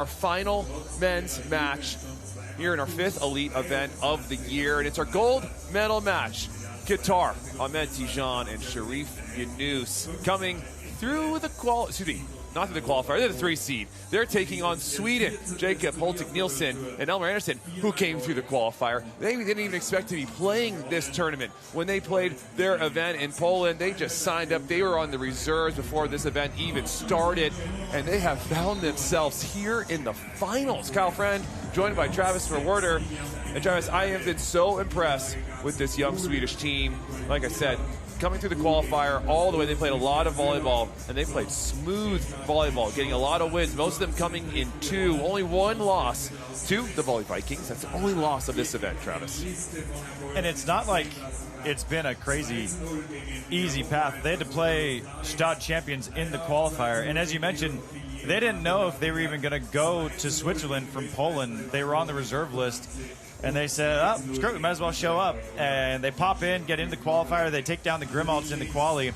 Our final men's match here in our 5th elite event of the year, and it's our gold medal match. Qatar, Ahmed and Cherif Yunus coming through the not through the qualifier, they're the 3 seed. They're taking on Sweden, Jakob Holtig Nilsson and Elmer Andersson, who came through the qualifier. They didn't even expect to be playing this tournament. When they played their event in Poland, they just signed up. They were on the reserves before this event even started, and they have found themselves here in the finals. Kyle Friend, joined by Travis Verwerder. And Travis, I have been so impressed with this young Swedish team. Like I said, coming through the qualifier all the way, they played a lot of volleyball, and they played smooth volleyball, getting a lot of wins, most of them coming in 2. Only 1 loss to the Vóley Vikings. That's the only loss of this event, Travis. And it's not like it's been a crazy, easy path. They had to play Gstaad champions in the qualifier, and as you mentioned, they didn't know if they were even going to go to Switzerland from Poland. They were on the reserve list. And they said, oh, screw it, we might as well show up. And they pop in, get into the qualifier. They take down the Grimalds in the quali.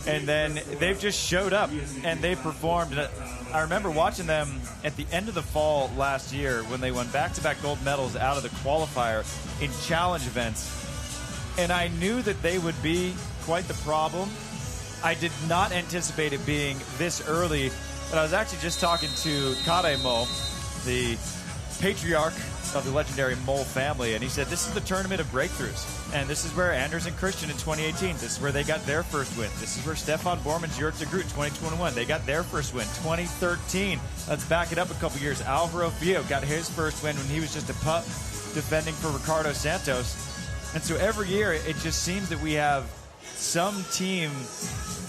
And then they've just showed up, and they performed. And I remember watching them at the end of the fall last year when they won back-to-back gold medals out of the qualifier in challenge events. And I knew that they would be quite the problem. I did not anticipate it being this early. But I was actually just talking to Karemo, the patriarch of the legendary Mole family, and he said this is the tournament of breakthroughs, and this is where Andersson Christian in 2018, this is where they got their first win. This is where Stefan Borman's Jurtza Groot 2021, they got their first win. 2013, let's back it up a couple years, Alvaro Fio got his first win when he was just a pup defending for Ricardo Santos. And so every year it just seems that we have some team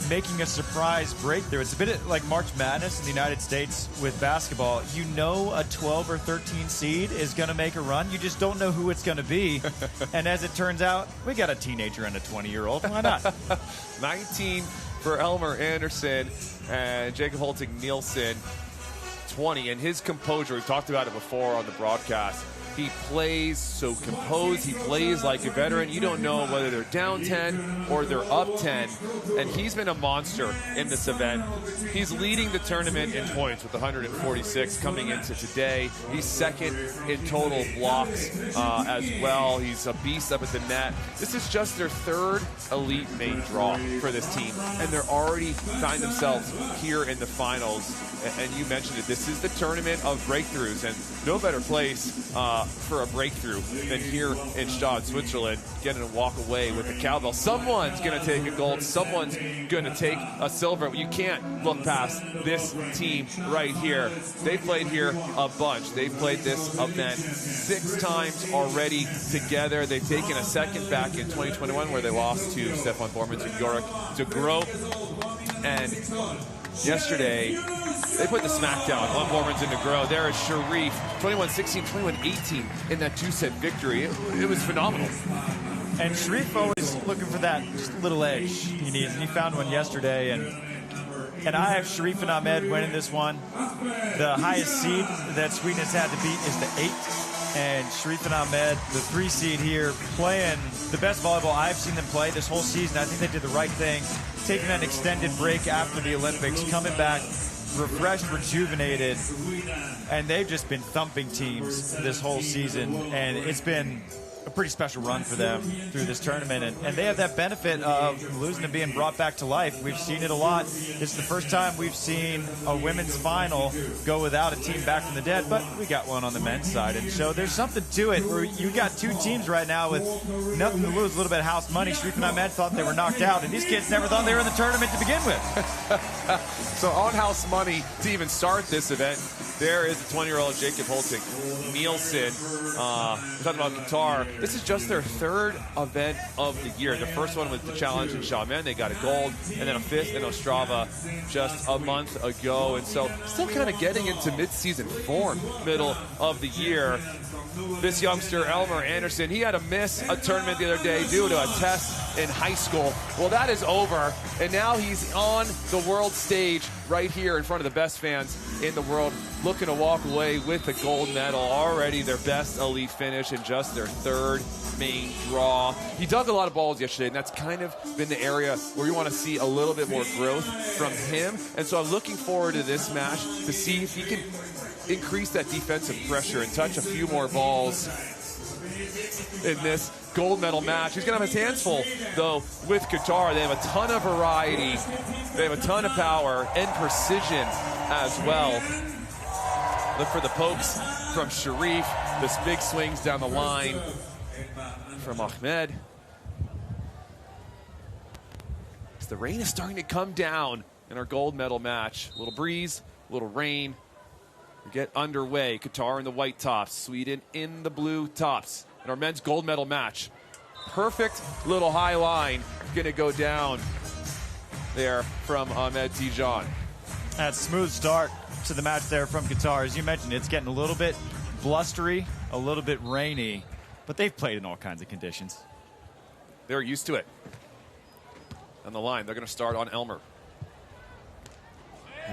making a surprise breakthrough. It's a bit like March Madness in the United States with basketball. You know a 12 or 13 seed is going to make a run. You just don't know who it's going to be. And as it turns out, we got a teenager and a 20-year-old. Why not? 19 for Elmer Andersson and Jakob Holtig Nilsson, 20. And his composure, we've talked about it before on the broadcast. He plays so composed. He plays like a veteran. You don't know whether they're down 10 or they're up 10. And he's been a monster in this event. He's leading the tournament in points with 146 coming into today. He's 2nd in total blocks as well. He's a beast up at the net. This is just their 3rd elite main draw for this team. And they're already find themselves here in the finals. And you mentioned it. This is the tournament of breakthroughs. And no better place for a breakthrough than here in Gstaad, Switzerland, getting to walk away with the cowbell. Someone's going to take a gold. Someone's going to take a silver. You can't look past this team right here. They played here a bunch. They've played this event 6 times already together. They've taken a 2nd back in 2021 where they lost to Stefan Borman's and Jorik de Groot. And yesterday, they put the smackdown on Borman's and Negro. There is Cherif, 21-16, 21-18 in that 2-set victory. It was phenomenal. And Cherif always looking for that just little edge he needs, and he found one yesterday. And I have Cherif and Ahmed winning this one. The highest seed that Sweden has had to beat is the 8. And Cherif and Ahmed, the 3 seed here, playing the best volleyball I've seen them play this whole season. I think they did the right thing, taking an extended break after the Olympics, coming back refreshed, rejuvenated, and they've just been thumping teams this whole season, and it's been a pretty special run for them through this tournament, and they have that benefit of losing and being brought back to life. We've seen it a lot. It's the first time we've seen a women's final go without a team back from the dead, but we got one on the men's side, and so there's something to it where you got 2 teams right now with nothing to lose, a little bit of house money. Cherif and Ahmed thought they were knocked out, and these kids never thought they were in the tournament to begin with. So on house money to even start this event, there is the 20-year-old Jakob Holtig Nilsson. We're talking about Qatar. This is just their 3rd event of the year. The first one was the challenge in Xiamen. They got a gold, and then a 5th in Ostrava just a month ago. And so still kind of getting into mid-season form, middle of the year. This youngster, Elmer Andersson, he had to miss a tournament the other day due to a test in high school. Well, that is over, and now he's on the world stage right here in front of the best fans in the world, looking to walk away with the gold medal. Already their best elite finish in just their 3rd main draw. He dug a lot of balls yesterday, and that's kind of been the area where you want to see a little bit more growth from him. And so I'm looking forward to this match to see if he can increase that defensive pressure and touch a few more balls in this gold medal match. He's going to have his hands full, though, with Qatar. They have a ton of variety. They have a ton of power and precision as well. Look for the pokes from Cherif. This big swings down the line from Ahmed. As the rain is starting to come down in our gold medal match. A little breeze, a little rain. We get underway. Qatar in the white tops, Sweden in the blue tops. In our men's gold medal match. Perfect little high line going to go down there from Ahmed Tijan. That smooth start to the match there from Qatar. As you mentioned, it's getting a little bit blustery, a little bit rainy, but they've played in all kinds of conditions. They're used to it. On the line, they're going to start on Elmer.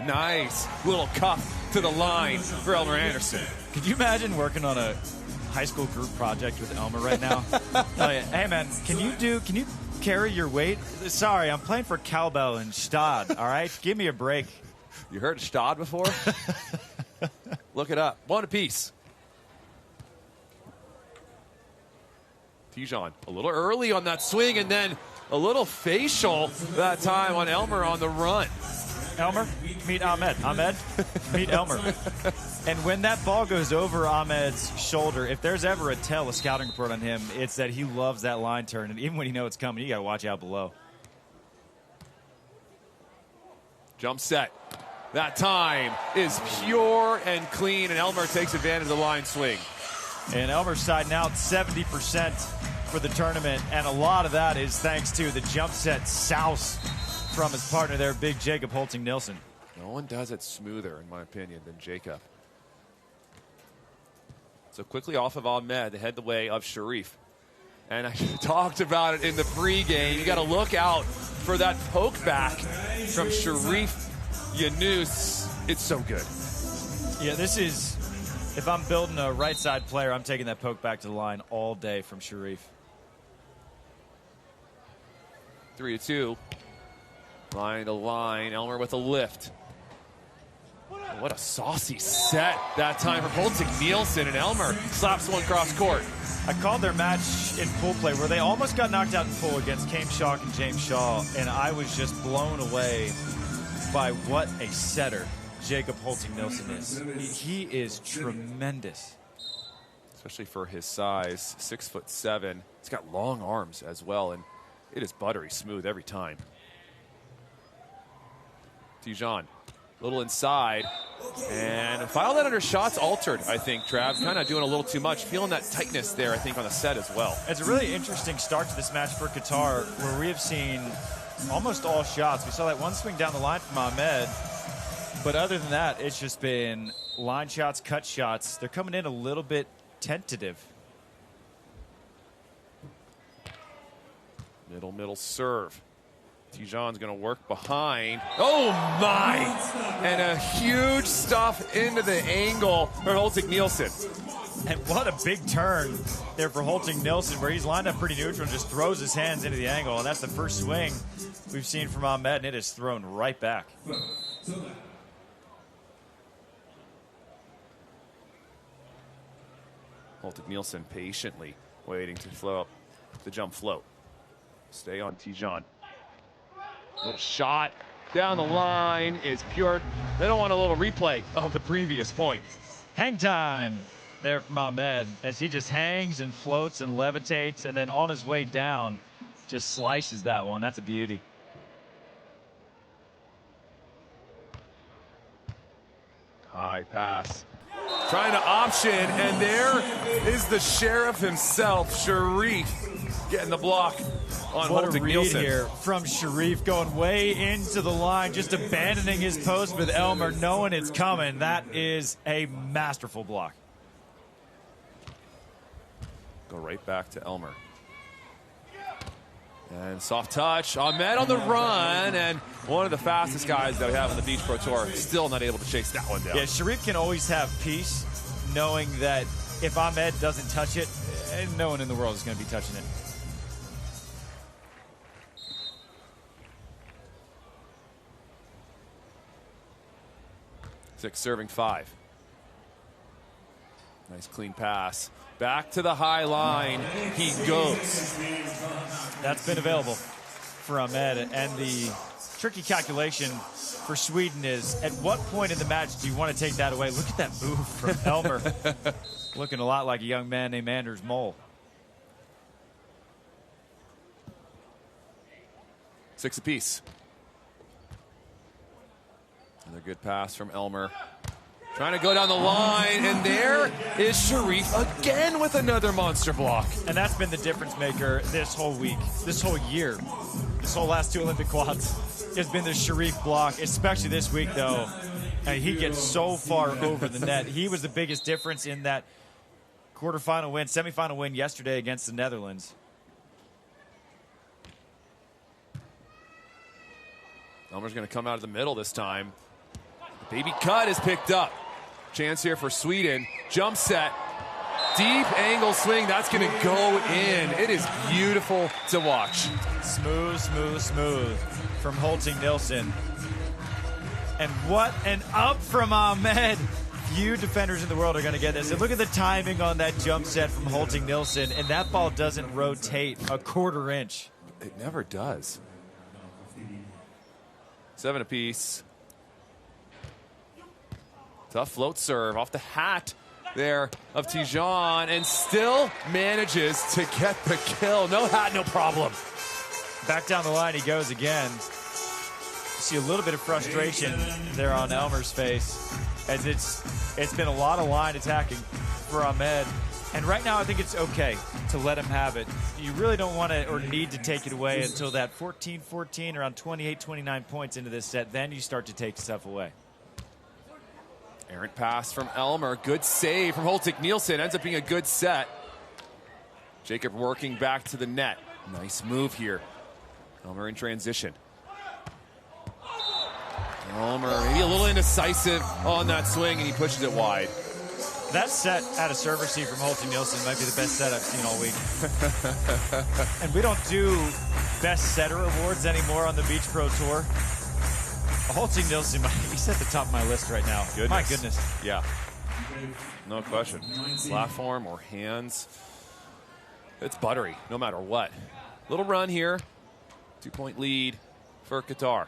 Nice little cuff to the line for Elmer Andersson. Could you imagine working on a high school group project with Elmer right now? Hey man, can you carry your weight? Sorry, I'm playing for cowbell in Gstaad, all right? Give me a break. You heard of Gstaad before? Look it up. One apiece. Tijan a little early on that swing, and then a little facial that time on Elmer on the run. Elmer, meet Ahmed. Ahmed, meet Elmer. And when that ball goes over Ahmed's shoulder, if there's ever a scouting report on him, it's that he loves that line turn. And even when you know it's coming, you got to watch out below. Jump set. That time is pure and clean, and Elmer takes advantage of the line swing. And Elmer's siding out 70% for the tournament, and a lot of that is thanks to the jump set souse from his partner there, big Jacob Nilsson. No one does it smoother, in my opinion, than Jacob. So quickly off of Ahmed to head the way of Cherif. And I talked about it in the pregame. You got to look out for that poke back from Cherif Yunus. It's so good. Yeah, this is, if I'm building a right side player, I'm taking that poke back to the line all day from Cherif. 3-2. Line to line. Elmer with a lift. What a saucy set that time for Nilsson, and Elmer slaps one cross court. I called their match in pool play where they almost got knocked out in pool against Kame Schock and James Shaw, and I was just blown away by what a setter Jacob Nilsson is. He is tremendous. Especially for his size, 6'7". He's got long arms as well, and it is buttery smooth every time. Tijan, a little inside, and file that under shots altered, I think, Trav. Kind of doing a little too much. Feeling that tightness there, I think, on the set as well. It's a really interesting start to this match for Qatar, where we have seen almost all shots. We saw that one swing down the line from Ahmed, but other than that, it's just been line shots, cut shots. They're coming in a little bit tentative. Middle serve. Tijan's going to work behind. Oh, my! And a huge stuff into the angle for Nilsson. And what a big turn there for Nilsson, where he's lined up pretty neutral and just throws his hands into the angle. And that's the first swing we've seen from Ahmed, and it is thrown right back. Nilsson patiently waiting to flow up the jump float. Stay on Tijan. Little shot down the line is pure. They don't want a little replay of the previous point. Hang time there from Ahmed as he just hangs and floats and levitates, and then on his way down just slices that one. That's a beauty. High pass. Trying to option, and there is the Cherif himself, Cherif, getting the block on What a read Nilsson. here from Cherif, going way into the line, just abandoning his post with Elmer, knowing it's coming. That is a masterful block. Go right back to Elmer. And soft touch. Ahmed on the run, and one of the fastest guys that we have on the Beach Pro Tour still not able to chase that one down. Yeah, Cherif can always have peace, knowing that if Ahmed doesn't touch it, no one in the world is going to be touching it. 6 serving 5. Nice clean pass. Back to the high line. He goes. That's been available for Ahmed. And the tricky calculation for Sweden is, at what point in the match do you want to take that away? Look at that move from Elmer. Looking a lot like a young man named Anders Mole. 6 apiece. Another good pass from Elmer. Trying to go down the line, and there is Cherif again with another monster block. And that's been the difference maker this whole week, this whole year, this whole last 2 Olympic quads. Has been the Cherif block, especially this week, though. And he gets so far over the net. He was the biggest difference in that quarterfinal win, semifinal win yesterday against the Netherlands. Elmer's going to come out of the middle this time. The baby cut is picked up. Chance here for Sweden. Jump set. Deep angle swing. That's going to go in. It is beautiful to watch. Smooth, smooth, smooth from Nilsson. And what an up from Ahmed. Few defenders in the world are going to get this. And look at the timing on that jump set from Nilsson. And that ball doesn't rotate a quarter inch. It never does. 7 apiece. Tough float serve off the hat there of Tijan, and still manages to get the kill. No hat, no problem. Back down the line he goes again. See a little bit of frustration there on Elmer's face, as it's been a lot of line attacking for Ahmed. And right now I think it's okay to let him have it. You really don't want to or need to take it away until that 14-14, around 28, 29 points into this set. Then you start to take stuff away. Errant pass from Elmer. Good save from Nilsson. Ends up being a good set. Jacob working back to the net. Nice move here. Elmer in transition. Elmer maybe a little indecisive on that swing, and he pushes it wide. That set at a serve receive from Nilsson might be the best set I've seen all week. And we don't do best setter awards anymore on the Beach Pro Tour. Nilsson, he's at the top of my list right now. Goodness. My goodness. Yeah. No question. Platform or hands. It's buttery, no matter what. Little run here. 2-point lead for Qatar.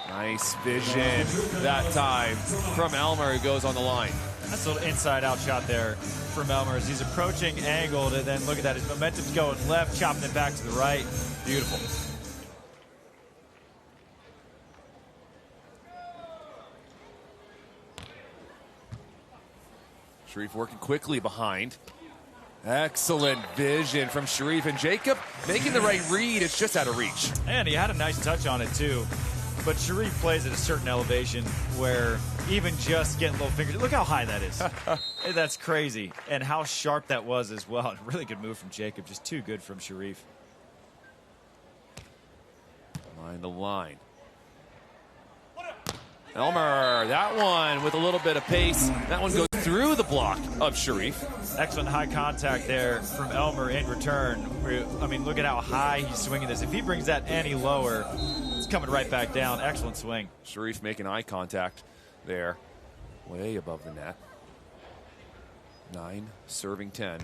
Nice vision that time from Elmer, who goes on the line. That's a little inside-out shot there from Elmer as he's approaching angled, and then look at that. His momentum's going left, chopping it back to the right. Beautiful. Cherif working quickly behind. Excellent vision from Cherif, and Jacob making the right read. It's just out of reach. And he had a nice touch on it too. But Cherif plays at a certain elevation where even just getting little fingers, look how high that is. That's crazy. And how sharp that was as well. A really good move from Jacob, just too good from Cherif. Line to line. Elmer, that one with a little bit of pace. That one goes through the block of Cherif. Excellent high contact there from Elmer in return. I mean, look at how high he's swinging this. If he brings that any lower, it's coming right back down. Excellent swing. Cherif making eye contact there, way above the net. 9, serving 10.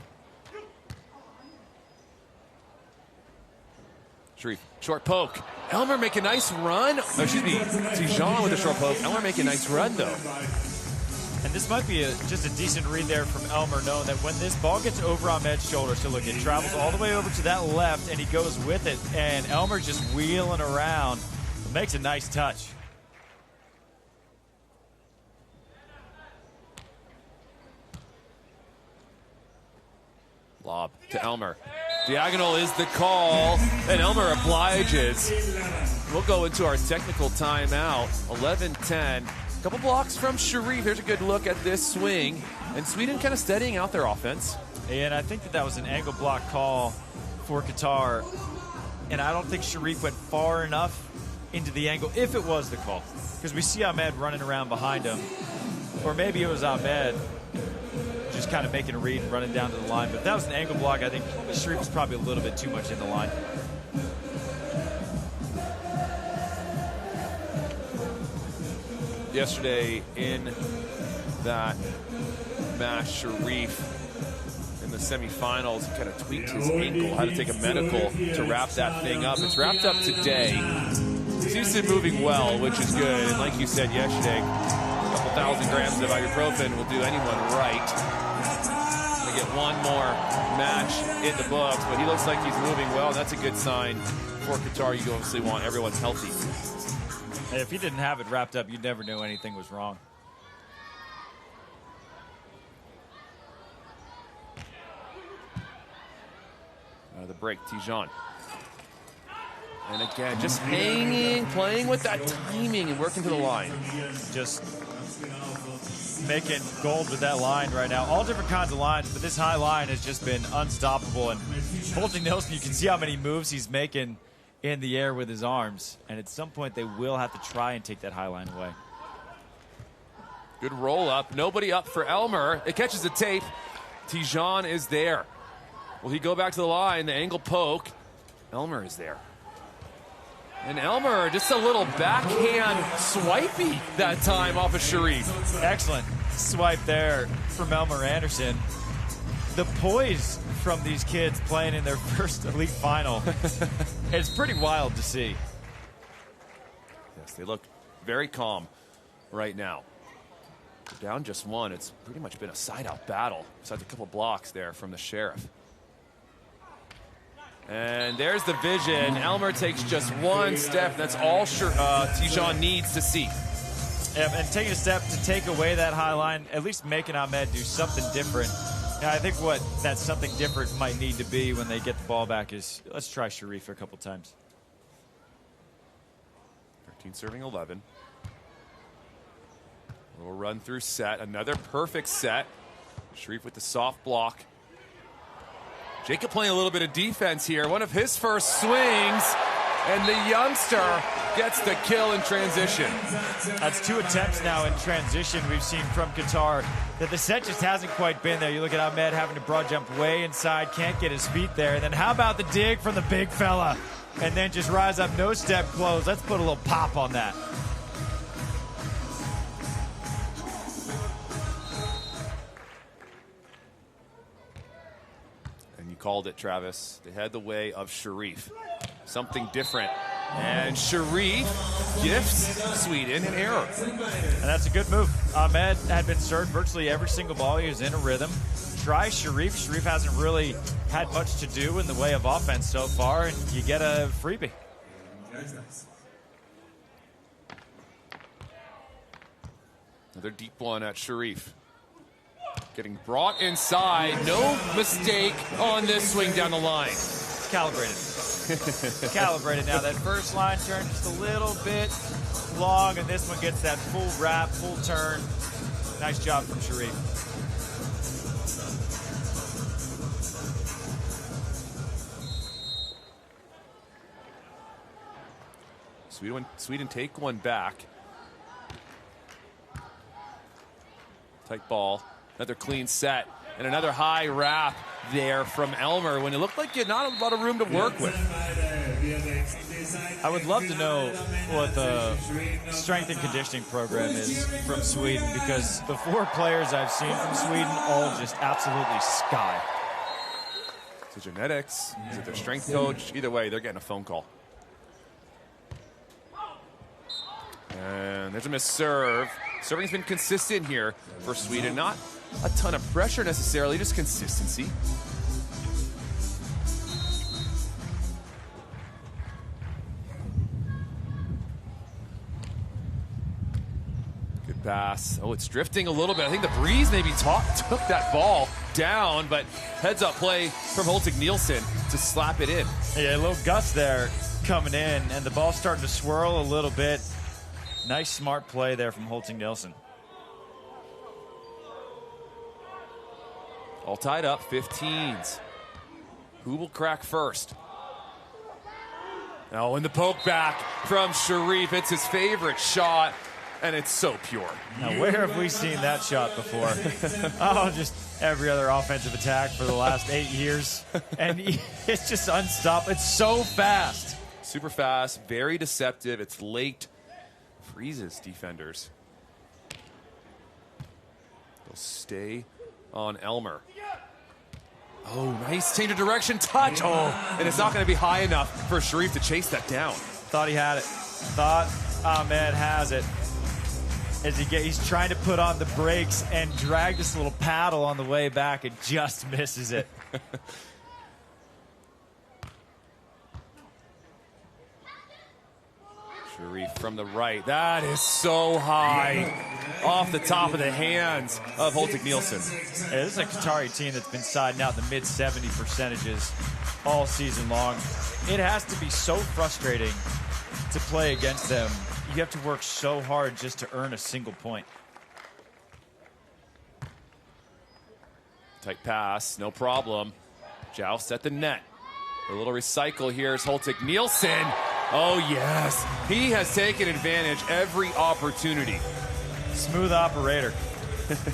Cherif, short poke. Elmer make a nice run. Oh, excuse me, Tijan with a short poke. Elmer make a nice run, though. And this might be just a decent read there from Elmer, knowing that when this ball gets over Ahmed's shoulder, so look, it travels all the way over to that left, and he goes with it. And Elmer just wheeling around. Makes a nice touch. Lob to Elmer. Diagonal is the call, and Elmer obliges. We'll go into our technical timeout. 11-10. A couple blocks from Cherif. Here's a good look at this swing. And Sweden kind of steadying out their offense. And I think that was an angle block call for Qatar. And I don't think Cherif went far enough into the angle, if it was the call. Because we see Ahmed running around behind him. Or maybe it was Ahmed just kind of making a read and running down to the line. But if that was an angle block, I think Cherif was probably a little bit too much in the line. Yesterday in that match. Cherif in the semifinals kind of tweaked his ankle, had to take a medical to wrap that thing up. It's wrapped up today. Seems to be moving well, which is good. And like you said yesterday, a couple thousand grams of ibuprofen will do anyone right. We get one more match in the books, but he looks like he's moving well. That's a good sign for Qatar. You obviously want everyone healthy. Hey, if he didn't have it wrapped up, you'd never know anything was wrong. The break, Tijan. And again, just hanging, playing with that timing and working to the line. Just making gold with that line right now. All different kinds of lines, but this high line has just been unstoppable. And Volleyball Nilsson, you can see how many moves he's making in the air with his arms. And at some point, they will have to try and take that high line away. Good roll up. Nobody up for Elmer. It catches the tape. Tijan is there. Will he go back to the line? The angle poke. Elmer is there. And Elmer, just a little backhand swipey that time off of Cherif. Excellent swipe there from Elmer Andersson. The poise from these kids playing in their first elite final, it's pretty wild to see. Yes, they look very calm right now. They're down just one. It's pretty much been a side-out battle, besides a couple blocks there from the Cherif. And there's the vision. Elmer takes just one step. That's all Tijan needs to see. Yeah, and taking a step to take away that high line, at least making Ahmed do something different. Now, I think what that something different might need to be when they get the ball back is, let's try Cherif a couple times. 13 serving 11. A little run through set. Another perfect set. Cherif with the soft block. Jacob playing a little bit of defense here. One of his first swings, and the youngster gets the kill in transition. That's 2 attempts now in transition we've seen from Qatar. That the set just hasn't quite been there. You look at Ahmed having to broad jump way inside, can't get his feet there. And then how about the dig from the big fella? And then just rise up, no step close. Let's put a little pop on that. Called it, Travis. They had the way of Cherif. Something different. And Cherif gifts Sweden an error. And that's a good move. Ahmed had been served virtually every single ball. He was in a rhythm. Try Cherif. Cherif hasn't really had much to do in the way of offense so far, and you get a freebie. Another deep one at Cherif. Getting brought inside. No mistake on this swing down the line. It's calibrated. Calibrated now. That first line turn just a little bit long, and this one gets that full wrap, full turn. Nice job from Cherif. Sweden take one back. Tight ball. Another clean set. And another high wrap there from Elmer when it looked like you had not a lot of room to work with. I would love to know what the strength and conditioning program is from Sweden, because the 4 players I've seen from Sweden all just absolutely sky. Is it genetics? Is it their strength coach? Either way, they're getting a phone call. And there's a missed serve. Serving's been consistent here for Sweden. Not a ton of pressure necessarily, just consistency. Good pass. Oh, it's drifting a little bit. I think the breeze maybe took that ball down, but heads up play from Nilsson to slap it in. Yeah, a little gust there coming in, and the ball's starting to swirl a little bit. Nice, smart play there from Nilsson. All tied up, 15s. Who will crack first? Oh, and the poke back from Cherif. It's his favorite shot, and it's so pure. Now, where have we seen that shot before? Oh, just every other offensive attack for the last 8 years. And it's just unstoppable. It's so fast. Super fast, very deceptive. It's late. Freezes defenders. stay on Elmer. Oh, nice change of direction, touch. Oh, and it's not going to be high enough for Cherif to chase that down. Thought he had it. Thought Ahmed has it. As he's trying to put on the brakes and drag this little paddle on the way back and just misses it. Cherif from the right. That is so high. Off the top of the hands of Holtic Nilsson. Yeah, this is a Qatari team that's been siding out the mid-70 percentages all season long. It has to be so frustrating to play against them. You have to work so hard just to earn a single point. Tight pass, no problem. Joust at the net. A little recycle here is Holtic Nilsson. Oh, yes. He has taken advantage every opportunity. Smooth operator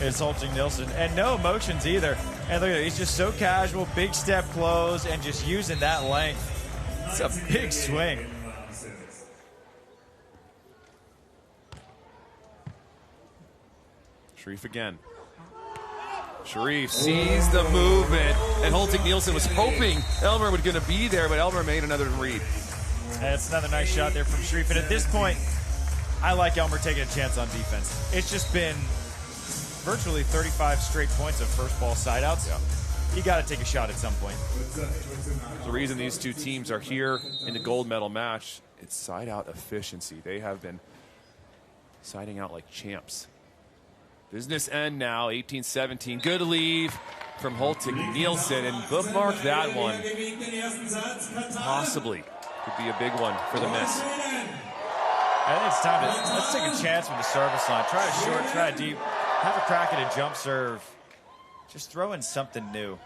is Holtic Nilsson. And no emotions either. And look at it, he's just so casual, big step close, and just using that length. It's a big swing. Cherif again. Cherif sees the movement, and Holtic Nilsson was hoping Elmer was going to be there, but Elmer made another read. And it's another nice shot there from Cherif. And at this point, I like Elmer taking a chance on defense. It's just been virtually 35 straight points of first ball sideouts. Yeah. You got to take a shot at some point. The reason these two teams are here in the gold medal match, it's side out efficiency. They have been siding out like champs. Business end now, 18-17. Good leave from Holtic Nilsson, and bookmark that one. Possibly could be a big one for the miss. I think it's time to let's take a chance with the service line. Try a short, try a deep, have a crack at a jump serve. Just throw in something new.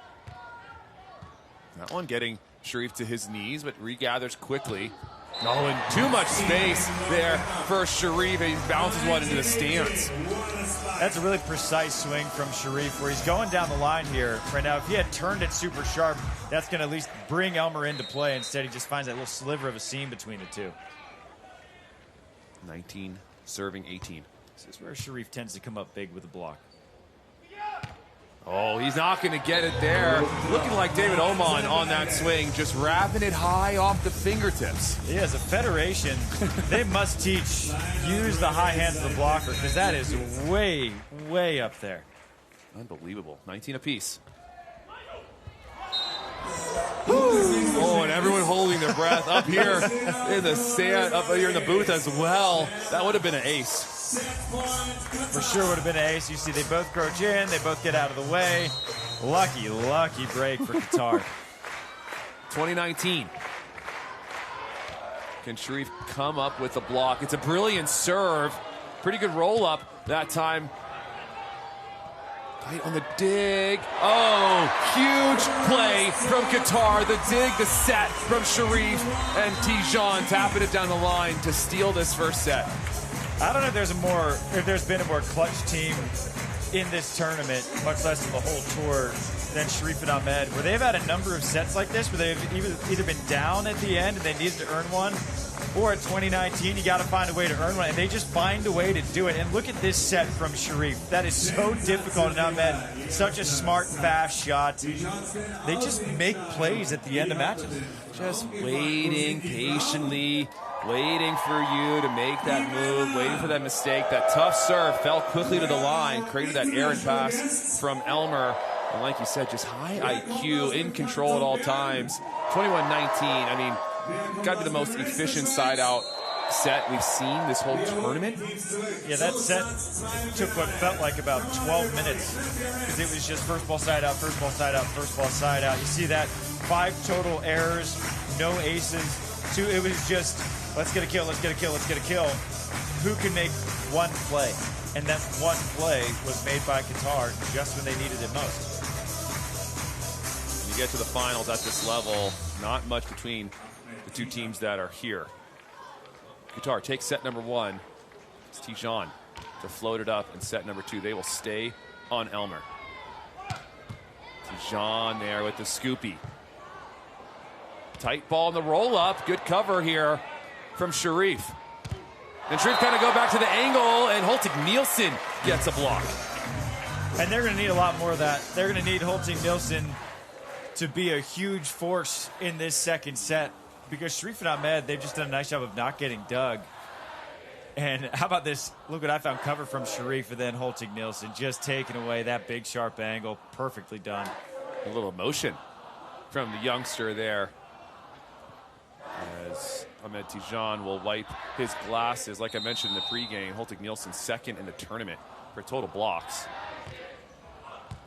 That one getting Cherif to his knees, but regathers quickly. No, and too much space there for Cherif. He bounces one into the stands. That's a really precise swing from Cherif, where he's going down the line here. Right now, if he had turned it super sharp, that's going to at least bring Elmer into play. Instead, he just finds that little sliver of a seam between the two. 19 serving 18. This is where Cherif tends to come up big with the block. Oh, he's not going to get it there. Looking like David Oman on that swing, just wrapping it high off the fingertips. Yeah, as a federation, they must teach, use the high hands of the blocker, because that is way, way up there. Unbelievable. 19 apiece. Oh, and everyone holding their breath up here in the sand, up here in the booth as well. That would have been an ace. For sure would have been an ace. You see, they both crouch in, they both get out of the way. Lucky, lucky break for Qatar. 2019. Can Cherif come up with a block? It's a brilliant serve. Pretty good roll up that time. Tight on the dig. Oh, huge play from Qatar. The dig, the set from Cherif, and Tijan tapping it down the line to steal this first set. I don't know if there's been a more clutch team in this tournament, much less in the whole tour, than Cherif and Ahmed, where they've had a number of sets like this where they've either been down at the end and they needed to earn one, or at 2019, you got to find a way to earn one, and they just find a way to do it. And look at this set from Cherif. That is so difficult, and Ahmed, such a smart, fast shot. They just make plays at the end of matches. Just waiting patiently, waiting for you to make that move, waiting for that mistake. That tough serve fell quickly to the line, created that errant pass from Elmer. And like you said, just high IQ, in control at all times. 21-19, I mean, got to be the most efficient side-out set we've seen this whole tournament. Yeah, that set took what felt like about 12 minutes, because it was just first ball side out, first ball side out, first ball side out. You see that 5 total errors, no aces. 2, it was just, let's get a kill, let's get a kill, let's get a kill. Who can make one play? And that one play was made by Qatar just when they needed it most. When you get to the finals at this level, not much between the two teams that are here. Qatar takes set number 1. It's Tijan to float it up in set number 2. They will stay on Elmer. Tijan there with the scoopy. Tight ball in the roll-up. Good cover here from Cherif. And Cherif kind of go back to the angle, and Holtic Nilsson gets a block. And they're going to need a lot more of that. They're going to need Nilsson to be a huge force in this second set, because Cherif and Ahmed, they've just done a nice job of not getting dug. And how about this? Look what I found, cover from Cherif and then Nilsson, just taking away that big sharp angle. Perfectly done. A little emotion from the youngster there, as Ahmed Tijan will wipe his glasses. Like I mentioned in the pregame, Nilsson second in the tournament for total blocks.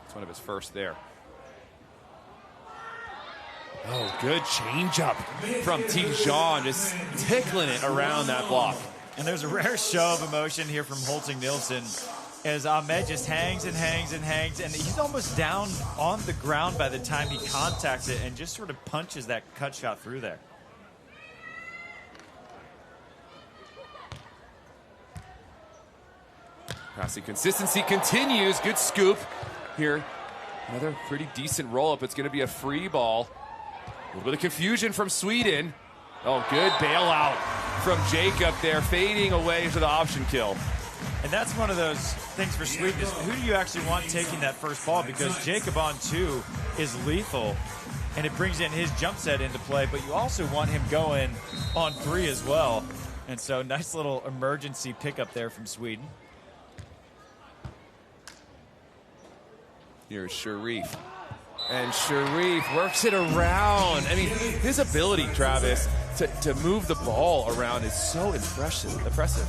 It's one of his first there. Oh, good changeup from Tijan, just tickling it around that block. And there's a rare show of emotion here from Nilsson, as Ahmed just hangs and hangs and hangs, and he's almost down on the ground by the time he contacts it and just sort of punches that cut shot through there. Passing consistency continues. Good scoop here. Another pretty decent roll-up. It's going to be a free ball. A little bit of confusion from Sweden. Oh, good bailout from Jacob there, fading away to the option kill. And that's one of those things for Sweden, is who do you actually want taking that first ball? Because Jacob on 2 is lethal, and it brings in his jump set into play, but you also want him going on 3 as well. And so nice little emergency pickup there from Sweden. Here's Cherif. And Cherif works it around. I mean, his ability, Travis, to move the ball around is so impressive.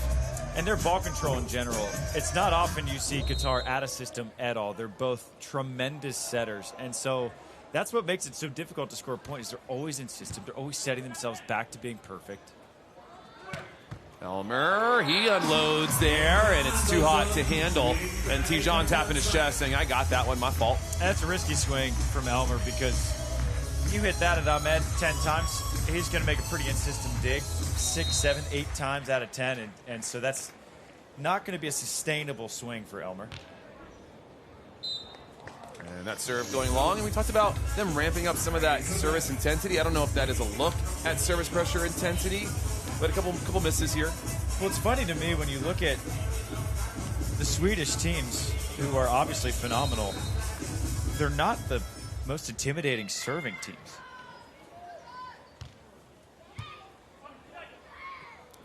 And their ball control in general, it's not often you see Qatar at a system at all. They're both tremendous setters. And so that's what makes it so difficult to score points. They're always in system. They're always setting themselves back to being perfect. Elmer, he unloads there, and it's too hot to handle. And Tijan tapping his chest saying, I got that one, my fault. That's a risky swing from Elmer, because you hit that at Ahmed 10 times, he's going to make a pretty in-system dig 6, 7, 8 times out of 10. And so that's not going to be a sustainable swing for Elmer. And that serve going long, and we talked about them ramping up some of that service intensity. I don't know if that is a look at service pressure intensity, but a couple misses here. Well, it's funny to me when you look at the Swedish teams, who are obviously phenomenal, they're not the most intimidating serving teams.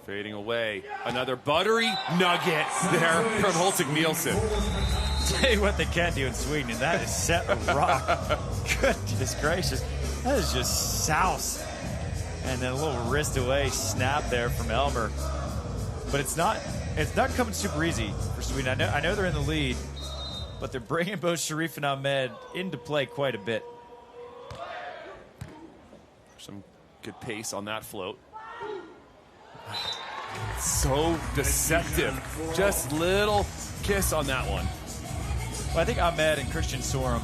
Fading away. Another buttery nugget there from Nilsson. Tell you what they can do in Sweden, and that is set a rock. Goodness gracious. That is just souse. And then a little wrist away snap there from Elmer. But it's not coming super easy for Sweden. I know they're in the lead, but they're bringing both Cherif and Ahmed into play quite a bit. Some good pace on that float. So deceptive. Just little kiss on that one. Well, I think Ahmed and Christian Sorum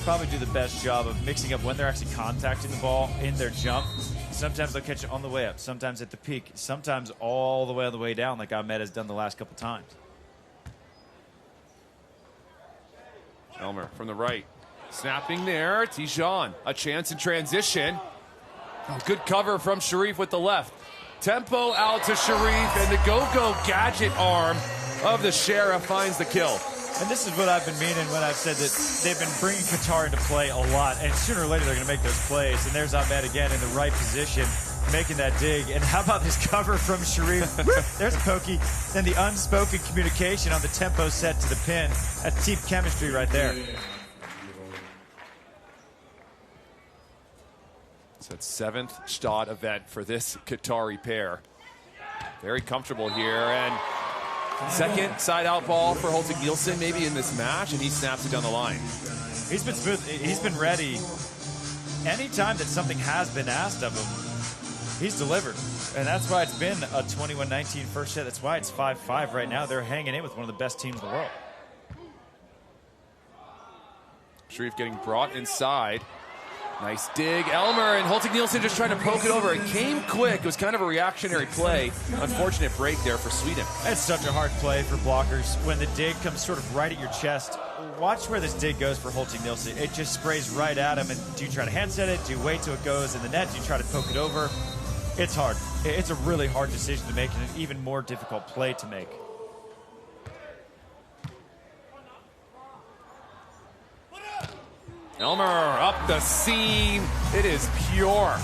probably do the best job of mixing up when they're actually contacting the ball in their jump. Sometimes they'll catch it on the way up, sometimes at the peak, sometimes all the way on the way down, like Ahmed has done the last couple times. Elmer from the right. Snapping there. Tijan, a chance in transition. Oh, good cover from Cherif with the left. Tempo out to Cherif, and the go-go gadget arm of the Cherif finds the kill. And this is what I've been meaning when I've said that they've been bringing Qatar into play a lot, and sooner or later they're going to make those plays. And there's Ahmed again in the right position, making that dig. And how about this cover from Cherif? There's a pokey. Then the unspoken communication on the tempo set to the pin. That's team chemistry right there. It's that 7th Gstaad event for this Qatari pair. Very comfortable here, and second side-out ball for Nilsson maybe in this match, and he snaps it down the line. He's been smooth. He's been ready. Anytime that something has been asked of him, he's delivered. And that's why it's been a 21-19 first set. That's why it's 5-5 right now. They're hanging in with one of the best teams in the world. Cherif getting brought inside. Nice dig. Elmer and Nilsson just trying to poke it over. It came quick. It was kind of a reactionary play. Unfortunate break there for Sweden. It's such a hard play for blockers when the dig comes sort of right at your chest. Watch where this dig goes for Nilsson. It just sprays right at him. And do you try to hand set it? Do you wait till it goes in the net? Do you try to poke it over? It's hard. It's a really hard decision to make, and an even more difficult play to make. Elmer up the seam. It is pure.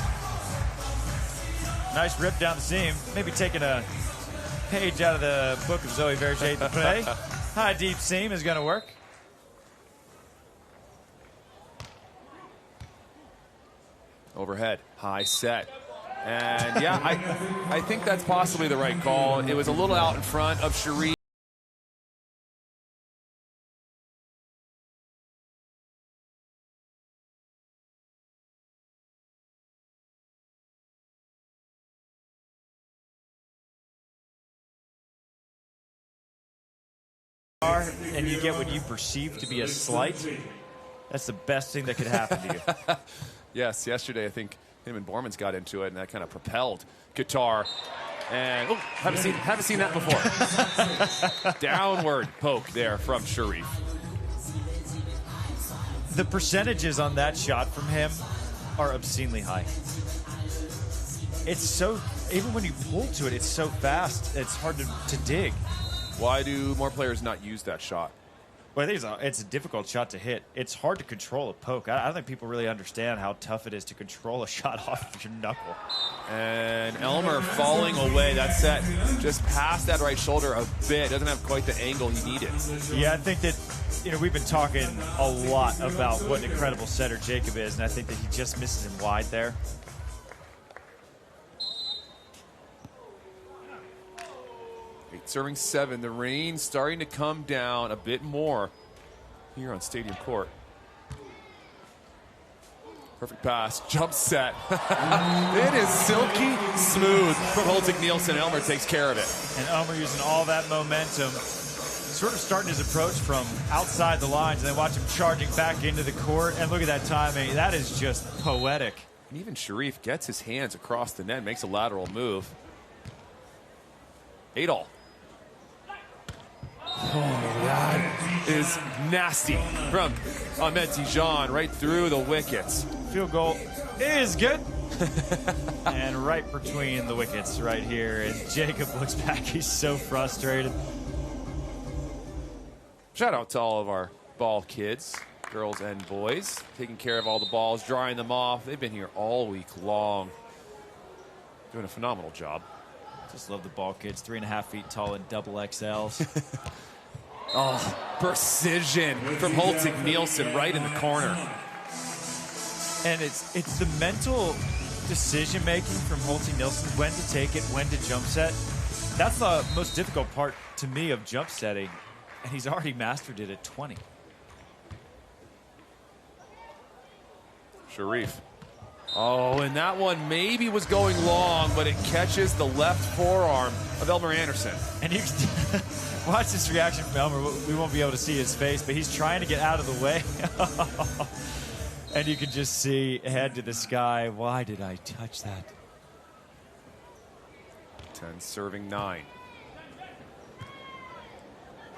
Nice rip down the seam. Maybe taking a page out of the book of Zoe Verger to play. High deep seam is going to work. Overhead, high set. And yeah, I think that's possibly the right call. It was a little out in front of Cherif. And you get what you perceive to be a slight. That's the best thing that could happen to you. Yes, yesterday I think him and Bormans got into it, and that kind of propelled Qatar. And oh, haven't seen that before. Downward poke there from Cherif. The percentages on that shot from him are obscenely high. It's so, even when you pull to it, it's so fast, it's hard to dig. Why do more players not use that shot? Well, I think it's a difficult shot to hit. It's hard to control a poke. I don't think people really understand how tough it is to control a shot off of your knuckle. And Elmer falling away. That set just past that right shoulder a bit. Doesn't have quite the angle he needed. Yeah, I think that, we've been talking a lot about what an incredible setter Jacob is, and I think that he just misses him wide there. Serving 7. The rain starting to come down a bit more here on Stadium Court. Perfect pass. Jump set. It is silky smooth from Holtic Nilsson. Elmer takes care of it. And Elmer using all that momentum, sort of starting his approach from outside the lines, and then watch him charging back into the court. And look at that timing. That is just poetic. And even Cherif gets his hands across the net, makes a lateral move. 8-all. Oh, that is nasty from Ahmed right through the wickets. Field goal is good. And right between the wickets right here. And Jacob looks back. He's so frustrated. Shout out to all of our ball kids, girls and boys, taking care of all the balls, drying them off. They've been here all week long, doing a phenomenal job. Just love the ball kids, 3.5 feet tall and double XLs. Oh, precision from Holtic Nilsson right in the corner. And it's the mental decision making from Holtic Nilsson, when to take it, when to jump set. That's the most difficult part to me of jump setting, and he's already mastered it at 20. Cherif. Oh, and that one maybe was going long, but it catches the left forearm of Elmer Andersson. And you watch this reaction from Elmer. We won't be able to see his face, but he's trying to get out of the way. And you can just see head to the sky. Why did I touch that? 10 serving 9.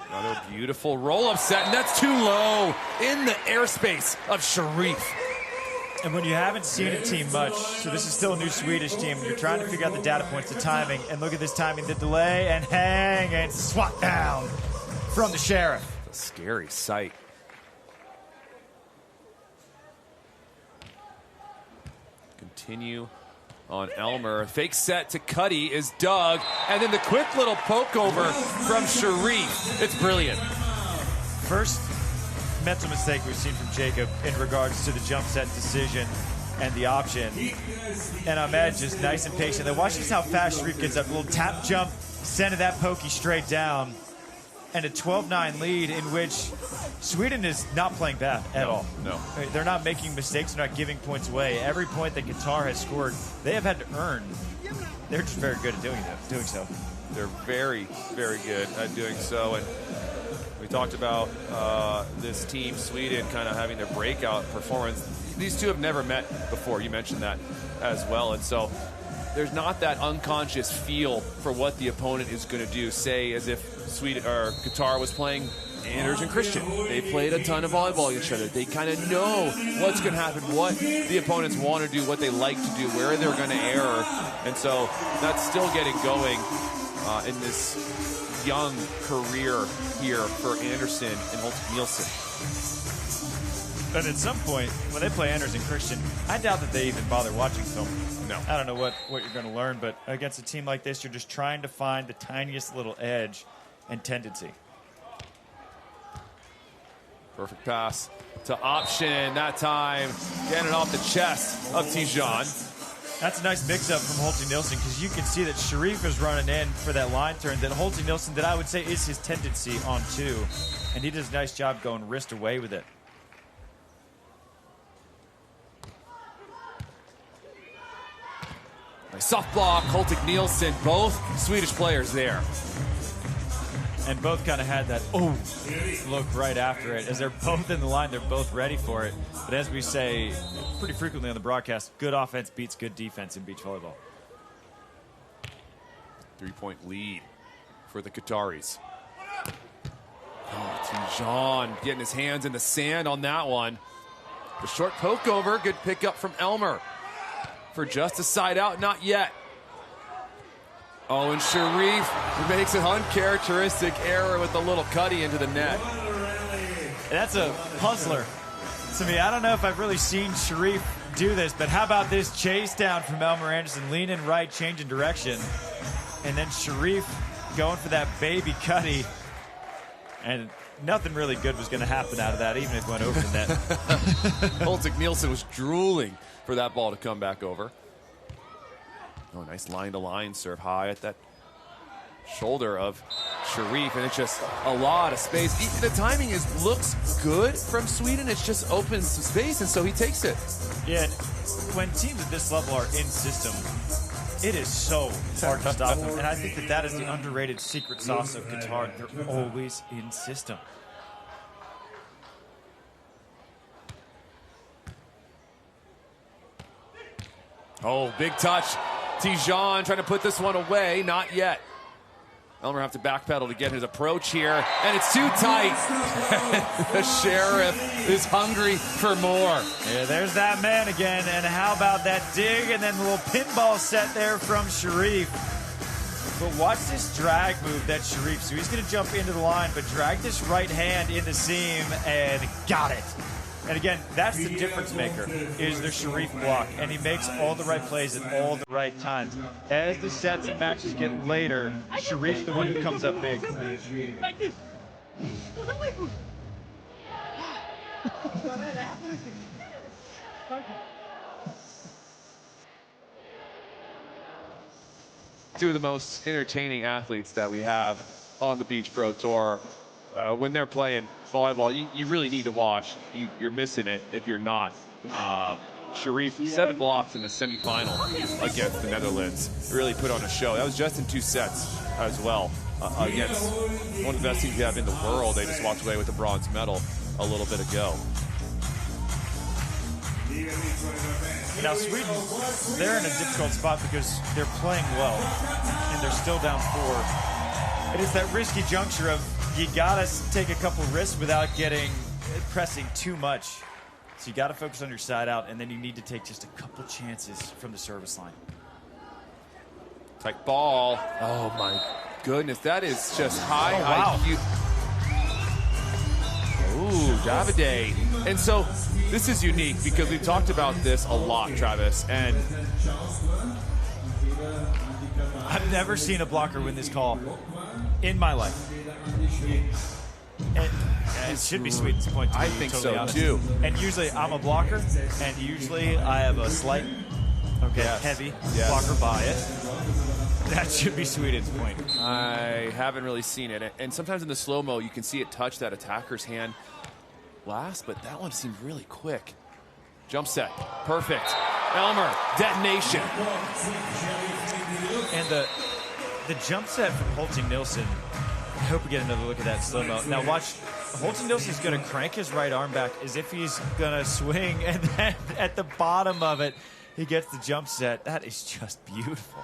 Another beautiful roll-up set, and that's too low in the airspace of Cherif. And when you haven't seen a team much, so this is still a new Swedish team, you're trying to figure out the data points, the timing, and look at this timing, the delay, and hang, and swat down from the Cherif. A scary sight. Continue on Elmer. Fake set to Cuddy is dug, and then the quick little poke over from Cherif. It's brilliant. First mental mistake we've seen from Jacob in regards to the jump set decision and the option. And Ahmed just nice and patient. Then watch just how fast Cherif gets up. A little tap jump, sending that pokey straight down. And a 12-9 lead in which Sweden is not playing bad at all. No. They're not making mistakes. They're not giving points away. Every point that Qatar has scored, they have had to earn. They're just very good at doing so. They're very, very good at doing so. And we talked about this team, Sweden, kind of having their breakout performance. These two have never met before. You mentioned that as well. And so there's not that unconscious feel for what the opponent is going to do, say as if Sweden or Qatar was playing Anders and Christian. They played a ton of volleyball against each other. They kind of know what's going to happen, what the opponents want to do, what they like to do, where they're going to err. And so that's still getting going in this young career here for Andersson and Holtic Nilsson. And at some point, when they play Andersson Christian, I doubt that they even bother watching film. No. I don't know what you're going to learn, but against a team like this, you're just trying to find the tiniest little edge and tendency. Perfect pass to option that time. Getting it off the chest of Tijan. That's a nice mix-up from Holty Nilsson because you can see that Cherif is running in for that line turn that Holty Nilsson, that I would say is his tendency on two. And he does a nice job going wrist away with it. Nice soft block, Holty Nilsson, both Swedish players there. And both kind of had that look right after it. As they're both in the line, they're both ready for it. But as we say pretty frequently on the broadcast, good offense beats good defense in beach volleyball. 3-point lead for the Qataris. Oh, Tijan getting his hands in the sand on that one. The short poke over, good pickup from Elmer. For just a side out, not yet. Oh, and Cherif makes an uncharacteristic error with a little cutty into the net. That's a puzzler to me. I don't know if I've really seen Cherif do this, but how about this chase down from Elmer Andersson, leaning right, changing direction, and then Cherif going for that baby cutty, and nothing really good was going to happen out of that, even if it went over the net. Holty Nilsson was drooling for that ball to come back over. Oh, nice line-to-line serve high at that shoulder of Cherif, and it's just a lot of space. The timing looks good from Sweden. It's just opens some space, and so he takes it. Yeah, when teams at this level are in system, it is so hard to stop them. And I think that is the underrated secret sauce of Qatar. They're always in system. Oh, big touch. Tijan trying to put this one away. Not yet. Elmer have to backpedal to get his approach here, and it's too tight. The Cherif is hungry for more. Yeah, there's that man again, and how about that dig and then the little pinball set there from Cherif. But watch this drag move that Cherif. So he's going to jump into the line, but drag this right hand in the seam and got it. And again, that's the difference maker, is the Cherif block. And he makes all the right plays at all the right times. As the sets and matches get later, Cherif's the one who comes up big. Two of the most entertaining athletes that we have on the Beach Pro Tour. When they're playing volleyball, you really need to watch. You're missing it if you're not. Cherif, 7 blocks in the semifinal against the Netherlands. Really put on a show. That was just in 2 sets as well. Against one of the best teams we have in the world. They just walked away with a bronze medal a little bit ago. Now Sweden, they're in a difficult spot because they're playing well and they're still down 4. It is that risky juncture of you gotta take a couple risks without pressing too much. So you gotta focus on your side out, and then you need to take just a couple chances from the service line. Tight ball. Oh my goodness, that is just high IQ. Ooh, Davide. And so this is unique because we've talked about this a lot, Travis, and I've never seen a blocker win this call in my life. And it should be Sweden's point. I think so too. And usually I'm a blocker, and usually I have a slight, heavy blocker bias. That should be Sweden's point. I haven't really seen it. And sometimes in the slow-mo, you can see it touch that attacker's hand last, but that one seemed really quick. Jump set. Perfect. Elmer, detonation. And the jump set from Holty Nilsson, I hope we get another look at that slow-mo. Now watch, Holty Nilsson's going to crank his right arm back as if he's going to swing, and then at the bottom of it, he gets the jump set. That is just beautiful.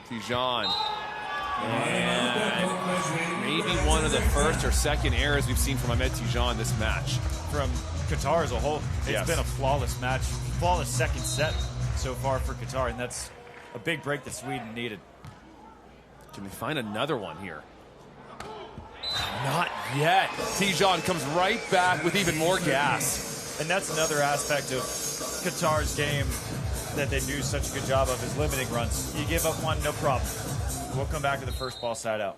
Tijan. And maybe one of the first or second errors we've seen from Ahmed Tijan this match. From Qatar as a whole, it's been a flawless match, flawless second set so far for Qatar, and that's a big break that Sweden needed. Can we find another one here? Not yet. Tijan comes right back with even more gas. And that's another aspect of Qatar's game that they do such a good job of, is limiting runs. You give up one, no problem. We'll come back to the first ball side out.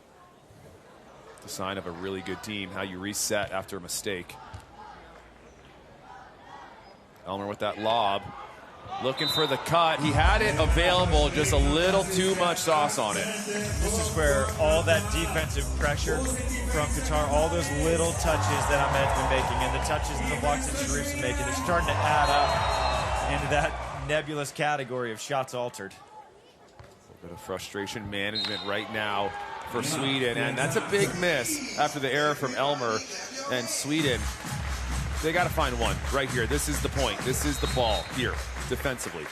The sign of a really good team, how you reset after a mistake. Elmer with that lob. Looking for the cut. He had it available, just a little too much sauce on it. This is where all that defensive pressure from Qatar, all those little touches that Ahmed's been making, and the touches and the blocks that Cherif's been making, they're starting to add up into that nebulous category of shots altered. A little bit of frustration management right now for Sweden, and that's a big miss after the error from Elmer. And Sweden, they got to find one right here. This is the point. This is the ball here defensively.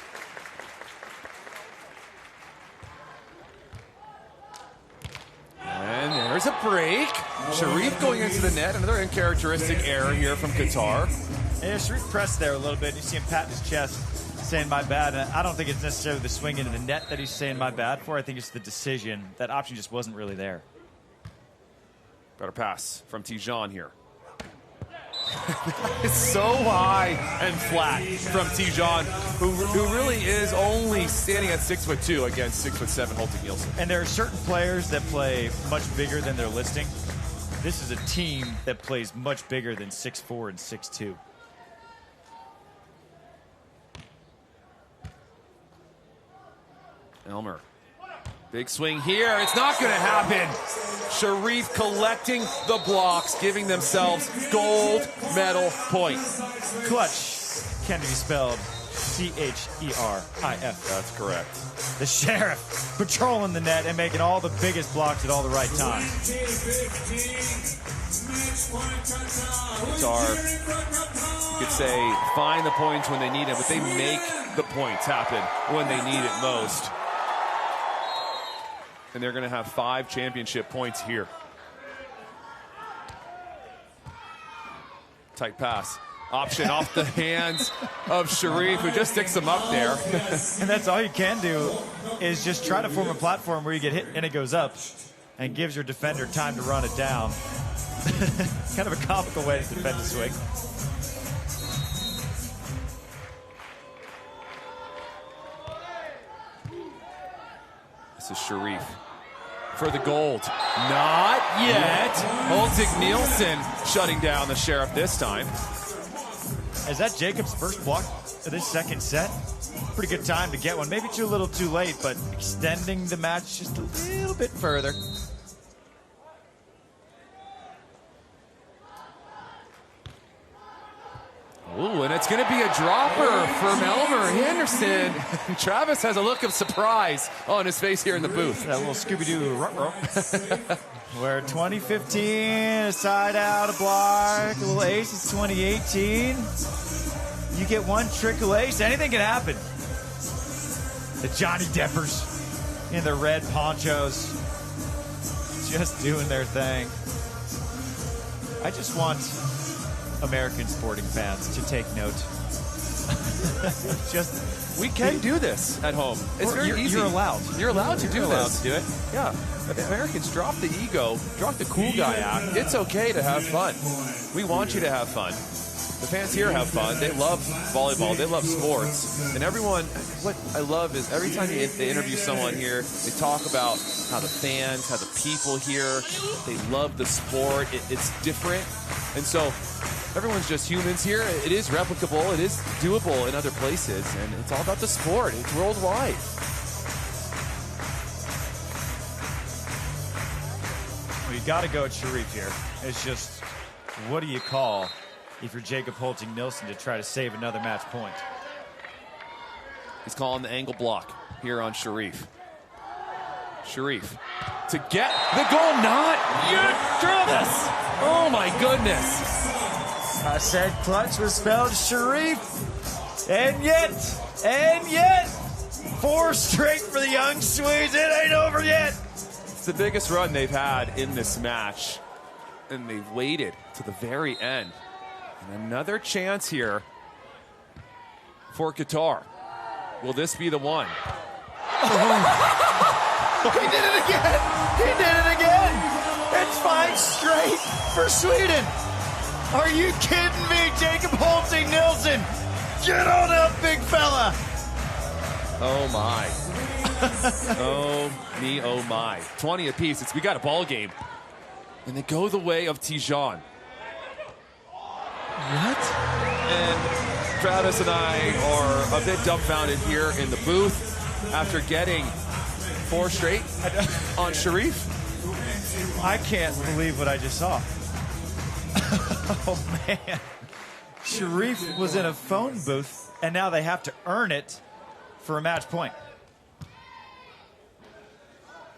And there's a break. Cherif going into the net. Another uncharacteristic error here from Qatar. Yeah, Cherif pressed there a little bit. You see him patting his chest, saying my bad. And I don't think it's necessarily the swing into the net that he's saying my bad for. I think it's the decision. That option just wasn't really there. Better pass from Tijan here. It's so high and flat from Tijan, who really is only standing at 6'2" against 6'7" Holting Nilsson. And there are certain players that play much bigger than their listing. This is a team that plays much bigger than 6'4" and 6'2". Elmer. Big swing here. It's not going to happen. Cherif collecting the blocks, giving themselves gold medal points. Clutch can be spelled C-H-E-R-I-F. That's correct. The Cherif patrolling the net and making all the biggest blocks at all the right times. Qatar, you could say, find the points when they need it, but they make the points happen when they need it most. And they're going to have 5 championship points here. Tight pass. Option off the hands of Cherif, who just sticks them up there. And that's all you can do, is just try to form a platform where you get hit and it goes up and gives your defender time to run it down. Kind of a comical way to defend a swing. This is Cherif for the gold. Not yet. Holting Nilsson shutting down the Cherif this time. Is that Jacob's first block of this second set? Pretty good time to get one. Maybe too little too late, but extending the match just a little bit further. Ooh, and it's going to be a dropper from Elmer Andersson. Travis has a look of surprise on his face here in the booth. That little Scooby-Doo ruh-roh. Where 2015, a side out, a block, a little ace. It's 2018. You get one trickle ace, anything can happen. The Johnny Deppers in their red ponchos, just doing their thing. I just want American sporting fans to take note. We can do this at home. It's very easy. You're allowed. You're allowed to do You're allowed this. to do it. Yeah. Americans, drop the ego, drop the cool guy act. It's okay to have fun. We want you to have fun. The fans here have fun. They love volleyball. They love sports. And everyone, what I love is every time they interview someone here, they talk about how the fans, how the people here, they love the sport. It's different. And so everyone's just humans here. It is replicable. It is doable in other places. And it's all about the sport. It's worldwide. Well, you got to go at Cherif here. It's just, what do you call if you're Jacob Holting Nilsson to try to save another match point? He's calling the angle block here on Cherif. Cherif to get the goal. Not yet, Travis. Oh my goodness. I said clutch was spelled Cherif. And yet, 4 straight for the young Swedes. It ain't over yet. It's the biggest run they've had in this match. And they've waited to the very end. And another chance here for Qatar. Will this be the one? He did it again. He did it again. It's 5 straight. for Sweden. Are you kidding me? Jacob Holting Nilsson. Get on up, big fella. Oh, my. Oh, me, oh, my. 20 apiece. We got a ball game. And they go the way of Tijan. What? And Travis and I are a bit dumbfounded here in the booth after getting 4 straight on Cherif. I can't believe what I just saw. Oh, man. Cherif was in a phone booth, and now they have to earn it for a match point.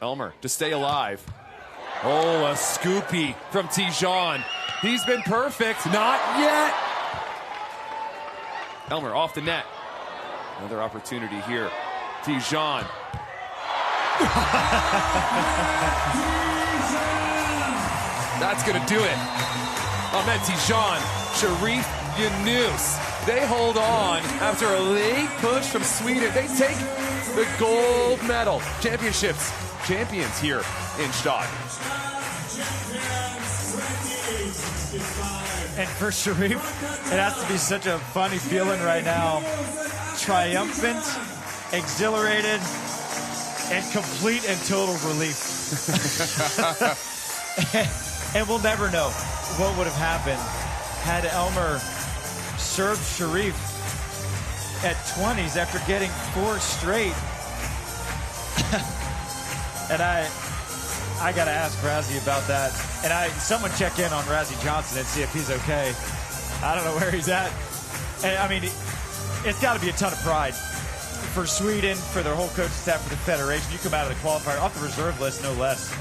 Elmer to stay alive. Oh, a scoopy from Tijan. He's been perfect. Not yet. Elmer off the net. Another opportunity here. Tijan. That's going to do it. Ahmed Tijan, Cherif Yunus. They hold on after a late push from Sweden. They take the gold medal. Championships. Champions here in Gstaad. And for Cherif, it has to be such a funny feeling right now. Triumphant, exhilarated, and complete and total relief. And we'll never know what would have happened had Elmer served Cherif at 20s after getting 4 straight. And I got to ask Razzie about that. And someone check in on Razzie Johnson and see if he's okay. I don't know where he's at. And I mean, it's got to be a ton of pride for Sweden, for their whole coaching staff, for the federation. You come out of the qualifier, off the reserve list, no less.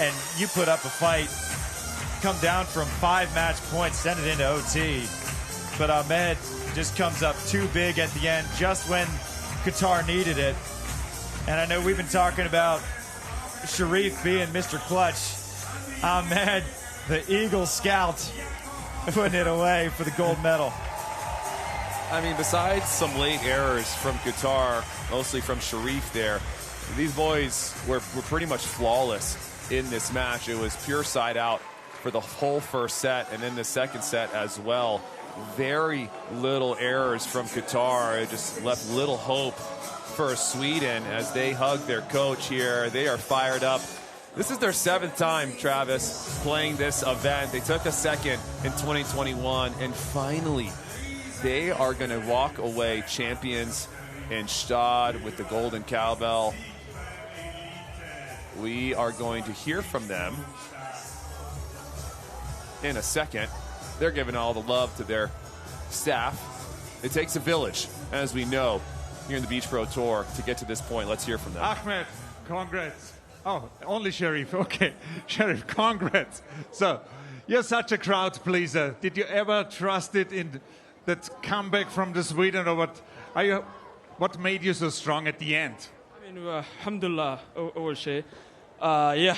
And you put up a fight, come down from 5 match points, send it into OT. But Ahmed just comes up too big at the end, just when Qatar needed it. And I know we've been talking about Cherif being Mr. Clutch. Ahmed, the Eagle Scout, putting it away for the gold medal. I mean, besides some late errors from Qatar, mostly from Cherif there, these boys were pretty much flawless in this match. It was pure side out for the whole first set, and then the second set as well. Very little errors from Qatar. It just left little hope for Sweden as they hug their coach here. They are fired up. This is their 7th time, Travis, playing this event. They took a second in 2021, and finally, they are going to walk away champions in Gstaad with the golden cowbell. We are going to hear from them in a second. They're giving all the love to their staff. It takes a village, as we know, here in the Beach Pro Tour to get to this point. Let's hear from them. Ahmed, congrats. Oh, only Cherif. Okay, Cherif, congrats. So, you're such a crowd pleaser. Did you ever trust it in that comeback from the Sweden, or what made you so strong at the end? I mean, alhamdulillah, Shay. Yeah,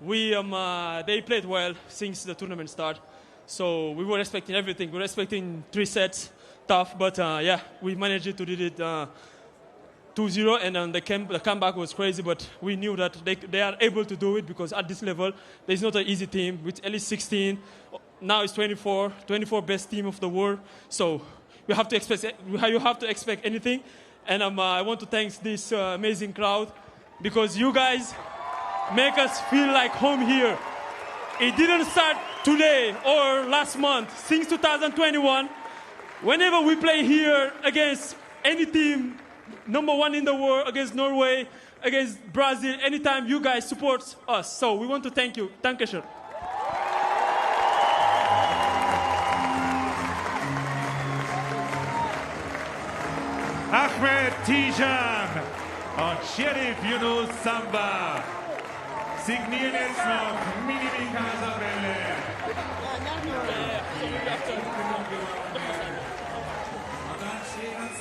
they played well since the tournament started. So we were expecting everything. We were expecting 3 sets, tough, but yeah, we managed to do it 2-0, and the comeback was crazy, but we knew that they are able to do it because at this level, there's not an easy team with at least 16. Now it's 24 best team of the world. So you have to expect anything. And I want to thank this amazing crowd because you guys make us feel like home here. It didn't start today or last month. Since 2021, whenever we play here against any team, #1 in the world, against Norway, against Brazil, anytime you guys support us. So we want to thank you. Dankeschön. Ahmed Tijan und Cherif Yunus Samba. Signieren jetzt noch Minimi Casabelle.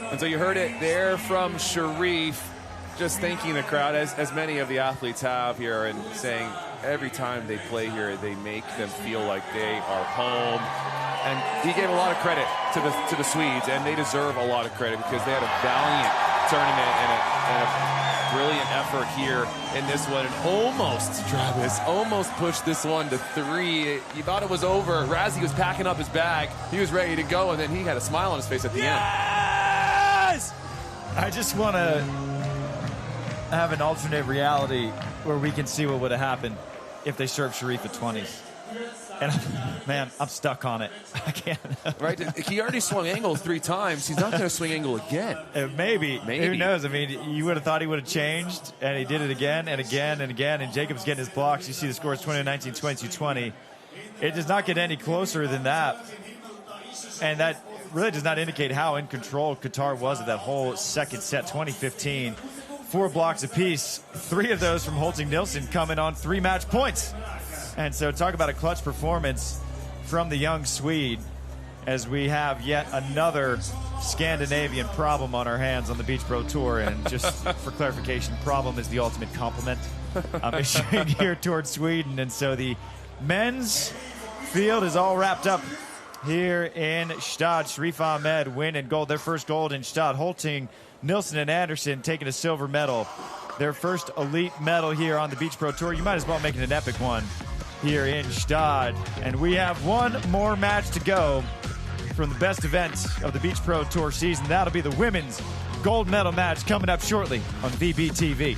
And so you heard it there from Cherif, just thanking the crowd, as many of the athletes have here, and saying every time they play here, they make them feel like they are home. And he gave a lot of credit to the Swedes, and they deserve a lot of credit because they had a valiant tournament and a brilliant effort here in this one. And almost, Travis, almost pushed this one to 3. You thought it was over. Razzie was packing up his bag. He was ready to go, and then he had a smile on his face at the end. Yes! I just want to have an alternate reality where we can see what would have happened if they served Cherif at 20s. And man, I'm stuck on it. I can't. Right? He already swung angle 3 times. He's not going to swing angle again. Maybe. Who knows? I mean, you would have thought he would have changed, and he did it again and again and again. And Jacob's getting his blocks. You see the scores 20-19, 22-20. It does not get any closer than that. And that really does not indicate how in control Qatar was of that whole second set, 2015. 4 blocks apiece. 3 of those from Holting Nilsson coming on 3 match points. And so talk about a clutch performance from the young Swede as we have yet another Scandinavian problem on our hands on the Beach Pro Tour. And just for clarification, problem is the ultimate compliment I'm issuing here towards Sweden. And so the men's field is all wrapped up here in Gstaad. Cherif Ahmed win in gold, their first gold in Gstaad. Holting, Nilsson, and Andersson taking a silver medal. Their first elite medal here on the Beach Pro Tour. You might as well make it an epic one here in Gstaad. And we have one more match to go from the best event of the Beach Pro Tour season. That'll be the women's gold medal match coming up shortly on BPTV.